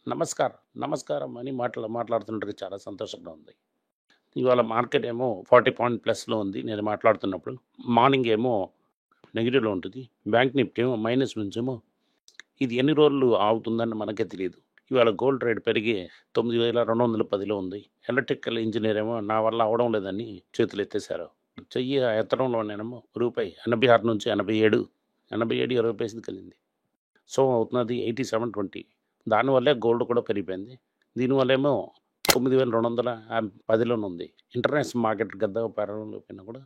నమస్కారం. నమస్కారం అని మాట్లాడుతుంటే చాలా సంతోషంగా ఉంది. ఇవాళ మార్కెట్ ఏమో 40 పాయింట్ ప్లస్‌లో ఉంది. నేను మాట్లాడుతున్నప్పుడు. మార్నింగ్ ఏమో నెగెటివ్‌లో ఉంటుంది. బ్యాంక్ నిఫ్టీ ఏమో మైనస్ నుంచేమో ఇది ఎన్ని రోజులు ఆగుతుందని మనకే తెలీదు. ఇవాళ గోల్డ్ రేట్ పెరిగి 9,210లో ఉంది. ఎలక్ట్రికల్ ఇంజినీర్ ఏమో నా వల్ల అవ్వడం లేదని చేతులెత్తేశారు. చెయ్యి ఎత్తడంలోనేమో రూపాయి 86 నుంచి 87, 87, 20 పైసలకెళ్ళింది. సో, అవుతున్నది 87.20. దానివల్లే గోల్డ్ కూడా పెరిగిపోయింది. దీనివల్లేమో 9,210లోనే ఉంది. ఇంటర్నేషనల్ మార్కెట్ పెద్దగా పెరగకపోయినా కూడా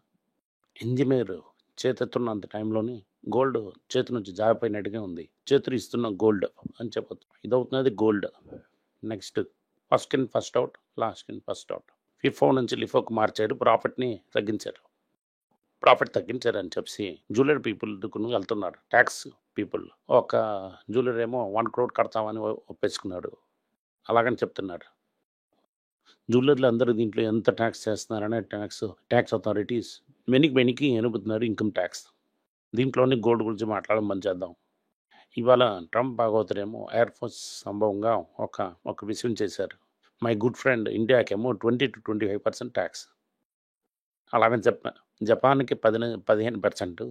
ఇంజినీర్ చేతెత్తున్నంత టైంలోని గోల్డ్ చేతి నుంచి జారిపోయినట్టుగా ఉంది. చేతులు ఇస్తున్న గోల్డ్ అని చెప్పొచ్చు. ఇదవుతున్నది gold. Next first in first out, last in first out. FIFO నుంచి లిఫోకి మార్చారు. ప్రాఫిట్ తగ్గించారని చెప్పి జ్యువెలరీ పీపుల్ దుక్కును వెళ్తున్నారు. ట్యాక్స్ పీపుల్ ఒక జ్యువెలరీ ఏమో 1 crore కడతామని ఒప్పేసుకున్నాడు. అలాగని చెప్తున్నారు. జ్యువెలర్లు అందరూ దీంట్లో ఎంత ట్యాక్స్ చేస్తున్నారనే ట్యాక్స్ అథారిటీస్ వెనక్కి ఎనుపుతున్నారు ఇన్కమ్ ట్యాక్స్. దీంట్లోనే గోల్డ్ గురించి మాట్లాడడం చేద్దాం. ఇవాళ ట్రంప్ భాగవతుడేమో ఎయిర్ ఫోర్స్ సంభవంగా ఒక విషయం చేశారు. మై గుడ్ ఫ్రెండ్ ఇండియాకేమో 20-25% ట్యాక్స్. అలాగని జపాన్కి 15%,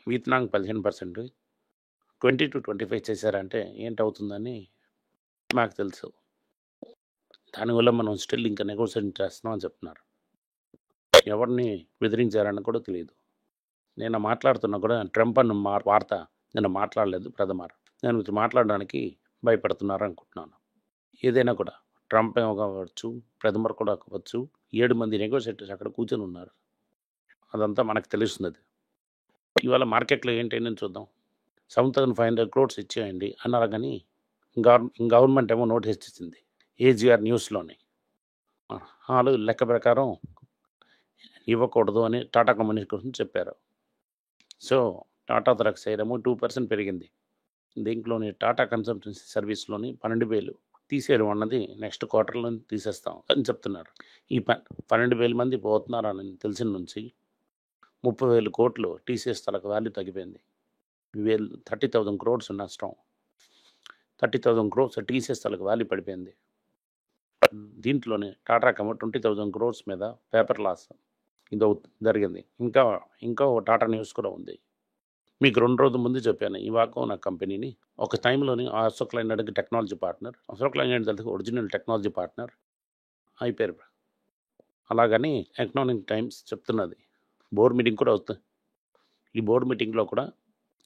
వియత్నాంకి 15%, 20-25 చేశారంటే ఏంటవుతుందని నాకు తెలుసు. దానివల్ల మనం స్టిల్ ఇంకా నెగోషియేట్ చేస్తున్నాం అని చెప్తున్నారు. ఎవరిని బెదిరించారని కూడా తెలియదు. నేను మాట్లాడుతున్నా కూడా ట్రంప్ అన్న వార్త నేను మాట్లాడలేదు. నేను మీతో మాట్లాడడానికి భయపడుతున్నారు అనుకుంటున్నాను. ఏదైనా కూడా ట్రంప్ ఏమో కావచ్చు, ప్రథమర్ కూడా కావచ్చు, 7 మంది నెగోషియేటర్స్ అక్కడ కూర్చొని ఉన్నారు. అదంతా మనకు తెలుస్తున్నది. ఇవాళ మార్కెట్లో ఏంటని చూద్దాం. 7,500 crores ఇచ్చేయండి అన్నారు. కానీ గవర్నమెంట్ ఏమో నోటీస్ ఇచ్చింది ఏజీఆర్ న్యూస్లోని. వాళ్ళు లెక్క ప్రకారం ఇవ్వకూడదు అని టాటా కమ్యూనికేషన్ చెప్పారు. సో టాటా ధరకు షేరేమో 2% పెరిగింది. దీంట్లోని టాటా కన్సల్టెన్సీ సర్వీస్లోని 12,000 తీసేయడం అన్నది నెక్స్ట్ క్వార్టర్లో తీసేస్తాం అని చెప్తున్నారు. ఈ 12,000 మంది పోతున్నారని తెలిసిన నుంచి 30,000 కోట్లు టీసీఎస్ తలకు వాల్యూ తగ్గిపోయింది. 30,000 crores నష్టం. 30,000 crores టీసీఎస్ తలకు వాల్యూ పడిపోయింది. దీంట్లోనే టాటాకేమో 20,000 crores మీద పేపర్ లాస్ ఇది జరిగింది. ఇంకా టాటా న్యూస్ కూడా ఉంది. మీకు 2 రోజుల ముందు చెప్పాను. ఇవాకో నా కంపెనీని ఒక టైంలోని అశోక్ లైలాండ్కి టెక్నాలజీ పార్ట్నర్, అశోక్ లైలాండ్ దగ్గర ఒరిజినల్ టెక్నాలజీ పార్ట్నర్ అయిపోయారు. అలాగని ఎకనామిక్ టైమ్స్ చెప్తున్నది. బోర్డు మీటింగ్ కూడా అవుతుంది. ఈ బోర్డు మీటింగ్లో కూడా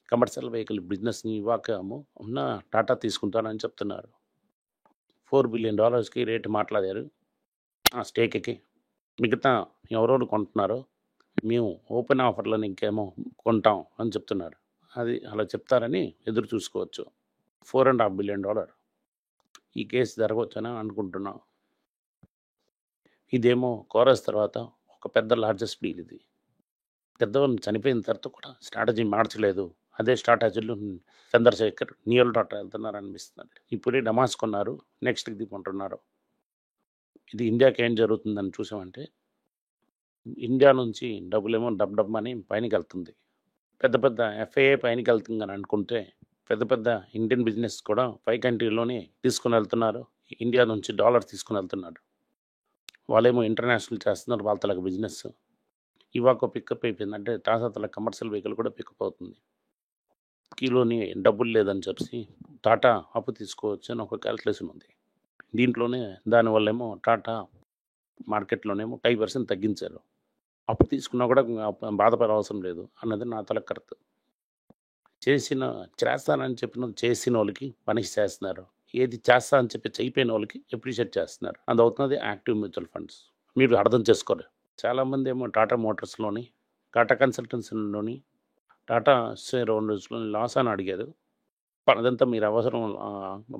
కమర్షియల్ వెహికల్ బిజినెస్ని ఇవాకేమో ఉన్న టాటా తీసుకుంటానని చెప్తున్నారు. $4 billion రేటు మాట్లాడారు. ఆ స్టేక్కి మిగతా ఎవరెవరు కొంటున్నారో మేము ఓపెన్ ఆఫర్లను ఇంకేమో కొంటాం అని చెప్తున్నారు. అది అలా చెప్తారని ఎదురు చూసుకోవచ్చు. $4.5 billion ఈ కేసు జరగవచ్చని అనుకుంటున్నాం. ఇదేమో కోరస్ తర్వాత ఒక పెద్ద లార్జెస్ట్ డీల్. ఇది పెద్దవాళ్ళు చనిపోయిన తర్వాత కూడా స్ట్రాటజీ మార్చలేదు. అదే స్ట్రాటజీలో చంద్రశేఖర్ నియోల్ డాటా వెళ్తున్నారు అనిపిస్తున్నారు. ఇప్పుడే డమాస్ కొన్నారు, నెక్స్ట్ ఇది కొంటున్నారు. ఇది ఇండియాకి ఏం జరుగుతుందని చూసామంటే ఇండియా నుంచి డబ్బులేమో డబ్బని పైనకి వెళ్తుంది. పెద్ద ఎఫ్ఐఏ పైనకి వెళ్తుంది అని అనుకుంటే పెద్ద ఇండియన్ బిజినెస్ కూడా 5 కంట్రీలోనే తీసుకుని వెళ్తున్నారు. ఇండియా నుంచి డాలర్ తీసుకుని వెళ్తున్నారు. వాళ్ళేమో ఇంటర్నేషనల్ చేస్తున్నారు. వాళ్ళ తలకు బిజినెస్ ఇవాకో పికప్ అయిపోయింది. అంటే టాటా తల కమర్షియల్ వెహికల్ కూడా పికప్ అవుతుంది. కిలోని డబ్బులు లేదని చెప్పి టాటా అప్పు తీసుకోవచ్చు అని ఒక క్యాల్కులేషన్ ఉంది. దీంట్లోనే దానివల్లేమో టాటా మార్కెట్లోనేమో 5% తగ్గించారు. అప్పు తీసుకున్నా కూడా బాధపడే అవసరం లేదు అన్నది నా తల కరెక్ట్. చేస్తానని చెప్పిన చేసిన వాళ్ళకి పనిష్ చేస్తున్నారు. ఏది చేస్తా అని చెప్పి చేయిపోయిన వాళ్ళకి అప్రిషియేట్ చేస్తున్నారు. అది అవుతున్నది యాక్టివ్ మ్యూచువల్ ఫండ్స్. మీరు అర్థం చేసుకోరు. చాలామంది ఏమో టాటా మోటార్స్లోని, టాటా కన్సల్టెన్సీలోని, టాటా షేర్ ఓనర్స్లోని లాస్ అని అడిగారు. అదంతా మీరు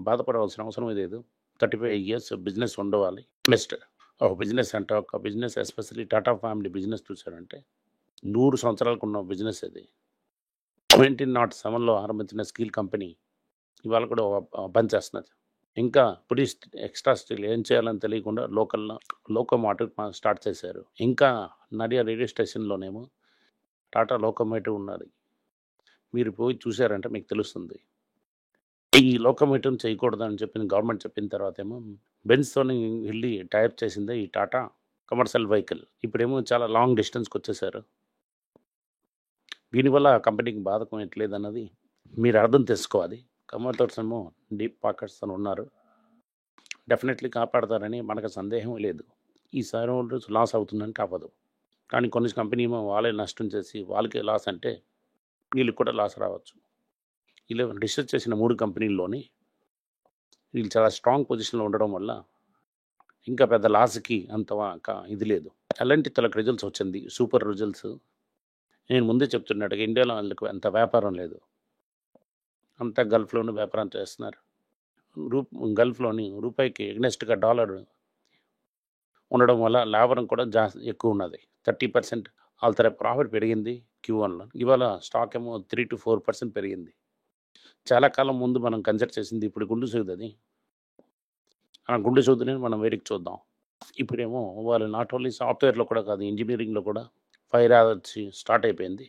బాధపడవలసిన అవసరం లేదు. 35 years బిజినెస్ ఉండవాలి. బెస్ట్ ఒక బిజినెస్ అంటే ఒక business especially Tata family business చూసారంటే 100 సంవత్సరాలకు ఉన్న బిజినెస్ అది. 1907లో ఆరంభించిన స్టీల్ కంపెనీ ఇవాళ కూడా పనిచేస్తున్నది. ఇంకా పులిస్ ఎక్స్ట్రా స్టీల్ ఏం చేయాలని తెలియకుండా లోకోమోటివ్ స్టార్ట్ చేశారు. ఇంకా నడియా రైల్వే స్టేషన్లోనేమో టాటా లోకోమోటివ్ ఉన్నది. మీరు పోయి చూసారంటే మీకు తెలుస్తుంది. ఈ లోకోమోటివ్‌ని చేయకూడదని గవర్నమెంట్ చెప్పిన తర్వాతేమో బెంజ్‌తోని వెళ్లి టై అప్ చేసిందే ఈ టాటా కమర్షియల్ వెహికల్. ఇప్పుడేమో చాలా లాంగ్ డిస్టెన్స్‌కొచ్చేసారు. దీనివల్ల ఆ కంపెనీకి బాధకం ఎట్లేదన్నది మీరు అర్థం చేసుకోవాలి. కమోటర్స్ ఏమో డీప్ పాకెట్స్‌తోని ఉన్నారు. డెఫినెట్‌లీ కాపాడతారని మనకు సందేహం లేదు. ఈసారి లాస్ అవుతుందంటే అవ్వదు. కానీ కొన్ని కంపెనీ ఏమో వాళ్ళే నష్టం చేసి వాళ్ళకే లాస్ అంటే వీళ్ళకి కూడా లాస్ రావచ్చు. ఇలా రిసర్చ్ చేసిన 3 కంపెనీల్లోని వీళ్ళు చాలా స్ట్రాంగ్ పొజిషన్‌లో ఉండడం వల్ల ఇంకా పెద్ద లాస్‌కి అంత ఇది లేదు. ఎలాంటి తలకు రిజల్ట్స్ వచ్చింది. Super results. నేను ముందే చెప్తున్నట్టుగా ఇండియాలో వాళ్ళకి అంత వ్యాపారం లేదు. అంతా గల్ఫ్‌లోనే వ్యాపారం చేస్తున్నారు. రూ గల్ఫ్‌లోని రూపాయికి ఎగ్నెస్ట్‌గా డాలర్ ఉండడం వల్ల లాభం కూడా ఎక్కువ ఉన్నది. 30% వాళ్ళ ప్రాఫిట్ పెరిగింది Q1లో. ఇవాళ స్టాక్ ఏమో 3-4% పెరిగింది. చాలా కాలం ముందు మనం కన్సిడర్ చేసింది ఇప్పుడు గుండు సూదది. ఆ గుండు సూదిని మనం వేరేకి చూద్దాం. ఇప్పుడేమో వాళ్ళు నాట్ ఓన్లీ సాఫ్ట్‌వేర్‌లో కూడా కాదు, ఇంజినీరింగ్‌లో కూడా ఫైర్ వచ్చి స్టార్ట్ అయిపోయింది.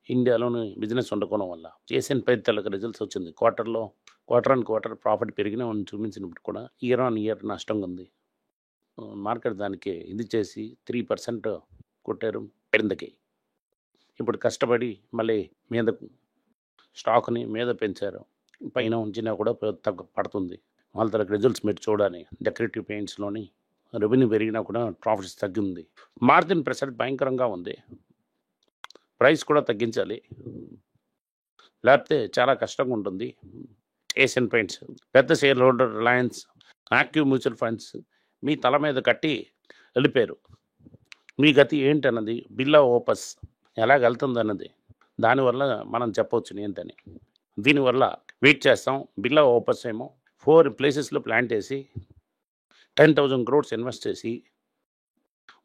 ఇండియాలోని బిజినెస్ ఉండకపోవడం వల్ల. ఏషియన్ పెయింట్ తాలూకా రిజల్ట్స్ వచ్చింది. క్వార్టర్ ఆన్ క్వార్టర్ ప్రాఫిట్ పెరిగినా చూపించినప్పుడు కూడా ఇయర్ ఆన్ ఇయర్ నష్టంగా ఉంది. మార్కెట్ దానికి ఇది చేసి 3% కొట్టారు క్రిందకి. ఇప్పుడు కష్టపడి మళ్ళీ స్టాక్‌ని మీద పెంచారు. పైన ఉంచినా కూడా పడుతుంది. వాళ్ళ తాలూకా రిజల్ట్స్ మీరు చూడాలి. డెకరేటివ్ పెయింట్స్‌లోని రెవెన్యూ పెరిగినా కూడా ప్రాఫిట్స్ తగ్గింది. మార్జిన్ ప్రెషర్ భయంకరంగా ఉంది. ప్రైస్ కూడా తగ్గించాలి. లేకపోతే చాలా కష్టంగా ఉంటుంది. ఏషియన్ పెయింట్స్ పెద్ద share holder Reliance, active mutual funds మీ తల మీద కట్టి వెళ్ళిపోయారు. మీ గతి ఏంటన్నది బిల్లా ఓపస్ ఎలాగెళ్తుందన్నది దానివల్ల మనం చెప్పవచ్చు ఏంటని. దీనివల్ల వెయిట్ చేస్తాం. బిల్లా ఓపస్ ఏమో 4 ప్లేసెస్‌లో ప్లాంట్ చేసి 10,000 crores ఇన్వెస్ట్ చేసి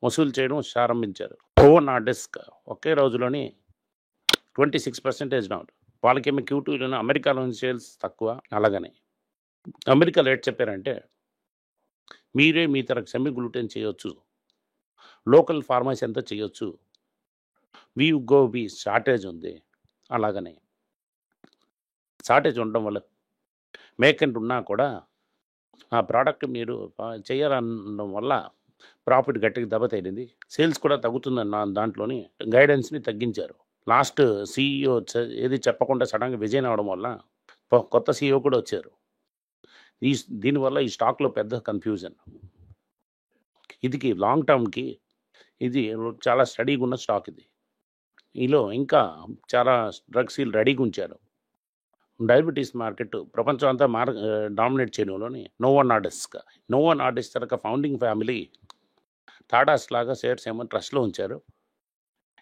వసూలు చేయడం ప్రారంభించారు. నా డెస్క్ ఒకే రోజులోని 26% డౌన్. వాళ్ళకేమో Q2లోనే అమెరికాలోని సేల్స్ తక్కువ. అలాగనే అమెరికాలో రేట్ చెప్పారంటే మీరే మీ తరకు సెమీ గ్లూటెన్ చేయొచ్చు. లోకల్ ఫార్మర్స్ ఎంత చేయొచ్చు. షార్టేజ్ ఉంది. అలాగనే షార్టేజ్ ఉండడం వల్ల మేకంట్ ఉన్నా కూడా ఆ ప్రోడక్ట్ మీరు చేయాలనడం వల్ల ప్రాఫిట్ గట్టిగా దెబ్బతగిలింది. సేల్స్ కూడా తగ్గుతుందన్న దాంట్లోని గైడెన్స్‌ని తగ్గించారు. లాస్ట్ సీఈఓ ఏది చెప్పకుండా సడన్‌గా రిజైన్ అవ్వడం వల్ల కొత్త సీఈఓ కూడా వచ్చారు. దీనివల్ల ఈ స్టాక్‌లో పెద్ద కన్‌ఫ్యూజన్. ఇది లాంగ్ టర్మ్‌కి ఇది చాలా స్టడీగా ఉన్న స్టాక్ ఇది. ఈలో ఇంకా చాలా డ్రగ్స్ వీళ్ళు రెడీగా ఉంచారు. డయాబెటీస్ మార్కెట్ ప్రపంచం అంతా డామినేట్ చేయడంలోని నోవో నార్డిస్క్ తరక ఫౌండింగ్ ఫ్యామిలీ టాటాస్ లాగా షేర్స్ ఏమో ట్రస్ట్‌లో ఉంచారు.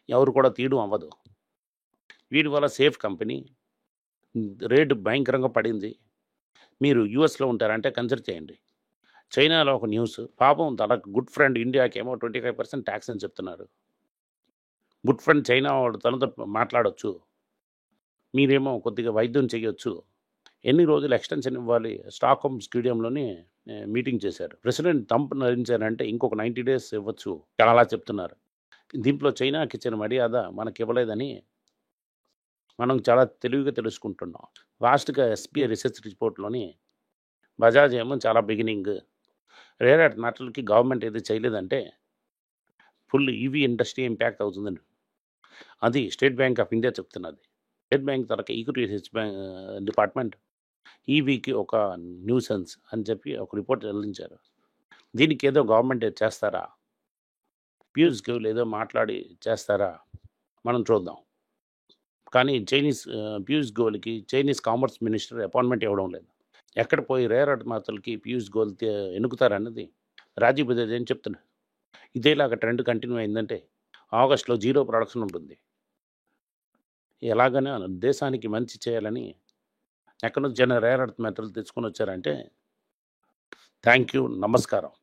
ఎవరు కూడా తీయడం అవ్వదు. వీటి వల్ల సేఫ్ కంపెనీ. రేటు భయంకరంగా పడింది. మీరు యూఎస్‌లో ఉంటారంటే కన్సిడర్ చేయండి. చైనాలో ఒక న్యూస్ పాపం తన గుడ్ ఫ్రెండ్ ఇండియాకేమో 25% ట్యాక్స్ అని చెప్తున్నారు. గుడ్ ఫ్రెండ్ చైనా వాడు తనతో మాట్లాడొచ్చు. మీరేమో కొద్దిగా వైద్యం చేయొచ్చు. ఎన్ని రోజులు ఎక్స్టెన్షన్ ఇవ్వాలి. స్టాక్‌హోమ్ స్టేడియంలోని మీటింగ్ చేశారు. ప్రెసిడెంట్ ట్రంప్ నరించారంటే ఇంకొక 90 డేస్ ఇవ్వచ్చు. అలా చెప్తున్నారు. దీంట్లో చైనాకి ఇచ్చిన మర్యాద మనకి ఇవ్వలేదని మనం చాలా తెలివిగా తెలుసుకుంటున్నాం. లాస్ట్‌గా ఎస్‌బీఐ రిసెర్చ్ రిపోర్ట్‌లోని బజాజ్ ఏమో చాలా బిగినింగ్ రేర్ ఎర్త్ మెటల్‌కి గవర్నమెంట్ ఏది చేయలేదంటే ఫుల్ ఈవీ ఇండస్ట్రీ ఇంపాక్ట్ అవుతుందని అది స్టేట్ బ్యాంక్ ఆఫ్ ఇండియా చెప్తున్నది. స్టేట్ బ్యాంక్ తరక ఈక్విటీ రిసర్చ్ డిపార్ట్మెంట్ ఈవీకి ఒక న్యూసెన్స్ అని చెప్పి ఒక రిపోర్ట్ వెల్లడించారు. దీనికి ఏదో గవర్నమెంట్ చేస్తారా? పీయూష్ గోయల్ ఏదో మాట్లాడి చేస్తారా? మనం చూద్దాం. కానీ పీయూష్ గోయల్‌కి చైనీస్ కామర్స్ మినిస్టర్ అపాయింట్మెంట్ ఇవ్వడం లేదు. ఎక్కడ పోయి రేర్ ఎర్త్ మెటల్‌కి పీయూష్ గోయల్ ఎన్నుకుతారన్నది రాజీవ్ బజాజ్ ఏం చెప్తున్నారు. ఇదేలాగా ట్రెండ్ కంటిన్యూ అయిందంటే ఆగస్ట్‌లో జీరో ప్రొడక్షన్ ఉంటుంది. ఎలాగైనా దేశానికి మంచి చేయాలని ఎక్కడి నుంచి రేర్ ఎర్త్ మెటల్ తెచ్చుకొని వచ్చారంటే థ్యాంక్ యూ. నమస్కారం.